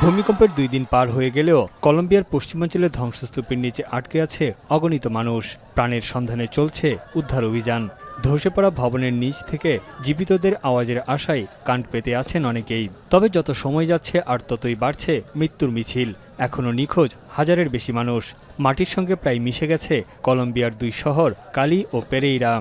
ভূমিকম্পের 2 দিন পার হয়ে গেলেও কলম্বিয়ার পশ্চিমাঞ্চলে ধ্বংসস্তূপের নিচে আটকে আছে অগণিত মানুষ। প্রাণের সন্ধানে চলছে উদ্ধার অভিযান। ধসে পড়া ভবনের নিচ থেকে জীবিতদের আওয়াজের আশায় কান পেতে আছেন অনেকেই। তবে যত সময় যাচ্ছে আর ততই বাড়ছে মৃত্যুর মিছিল। এখনও নিখোঁজ হাজারের বেশি মানুষ। মাটির সঙ্গে প্রায় মিশে গেছে কলম্বিয়ার 2 শহর কালি ও পেরেইরা।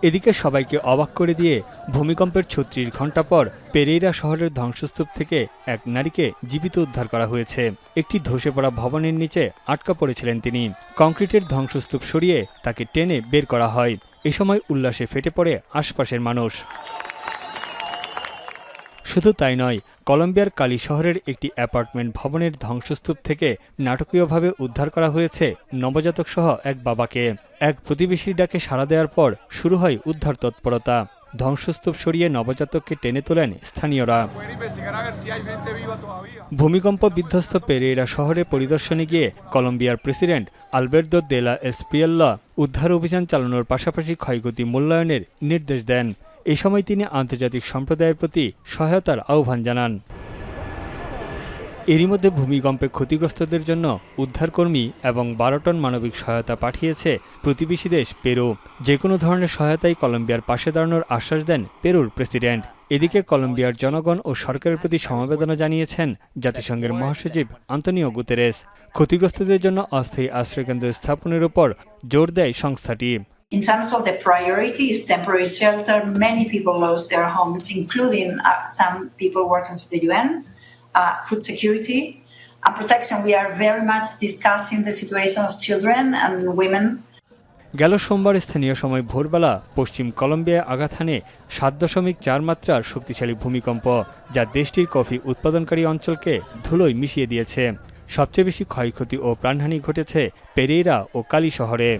এদিকে সবাইকে অবাক করে দিয়ে ভূমিকম্পের ৩৬ ঘণ্টা পর পেরেইরা শহরের ধ্বংসস্তূপ থেকে এক নারীকে জীবিত উদ্ধার করা হয়েছে। একটি ধসে পড়া ভবনের নিচে আটকা পড়েছিলেন তিনি। কংক্রিটের ধ্বংসস্তূপ সরিয়ে তাকে টেনে বের করা হয়। এ সময় উল্লাসে ফেটে পড়ে আশপাশের মানুষ। শুধু তাই নয়, কলম্বিয়ার কালি শহরের একটি অ্যাপার্টমেন্ট ভবনের ধ্বংসস্তূপ থেকে নাটকীয়ভাবে উদ্ধার করা হয়েছে নবজাতক সহ এক বাবাকে। এক প্রতিবেশীর ডাকে সাড়া দেওয়ার পর শুরু হয় উদ্ধার তৎপরতা। ধ্বংসস্তূপ সরিয়ে নবজাতককে টেনে তোলেন স্থানীয়রা। ভূমিকম্প বিধ্বস্ত পেরেইরা শহরে পরিদর্শনে গিয়ে কলম্বিয়ার প্রেসিডেন্ট আলবের্তো দে লা এসপ্রিয়েল্লা উদ্ধার অভিযান চালানোর পাশাপাশি ক্ষয়ক্ষতি মূল্যায়নের নির্দেশ দেন। এ সময় তিনি আন্তর্জাতিক সম্প্রদায়ের প্রতি সহায়তার আহ্বান জানান। এরই মধ্যে ভূমিকম্পে ক্ষতিগ্রস্তদের জন্য উদ্ধারকর্মী এবং 12 টন মানবিক সহায়তা পাঠিয়েছে প্রতিবেশী দেশ পেরু। যে কোনো ধরনের সহায়তায় কলম্বিয়ার পাশে দাঁড়ানোর আশ্বাস দেন পেরুর প্রেসিডেন্ট। এদিকে কলম্বিয়ার জনগণ ও সরকারের প্রতি সমবেদনা জানিয়েছেন জাতিসংঘের মহাসচিব আন্তোনিও গুতেরেস। ক্ষতিগ্রস্তদের জন্য অস্থায়ী আশ্রয়কেন্দ্র স্থাপনের উপর জোর দেয় সংস্থাটি। In terms of the priority is temporary shelter. Many people lost their homes, including some people working for the UN. Food security and protection. We are very much discussing the situation of children and women. গেল সোমবার স্থানীয় সময় ভোরবেলা পশ্চিম কলম্বিয়ায় আঘাত হানে 7.4 মাত্রার শক্তিশালী ভূমিকম্প, যা দেশটির কফি উৎপাদনকারী অঞ্চলকে ধুলোয় মিশিয়ে দিয়েছে। সবচেয়ে বেশি ক্ষয়ক্ষতি ও প্রাণহানি ঘটেছে পেরেইরা ও কালি শহরে।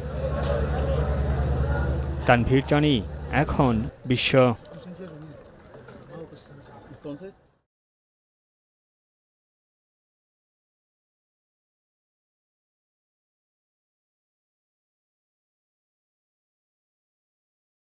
তানভীর জানি, এখন বিশ্ব।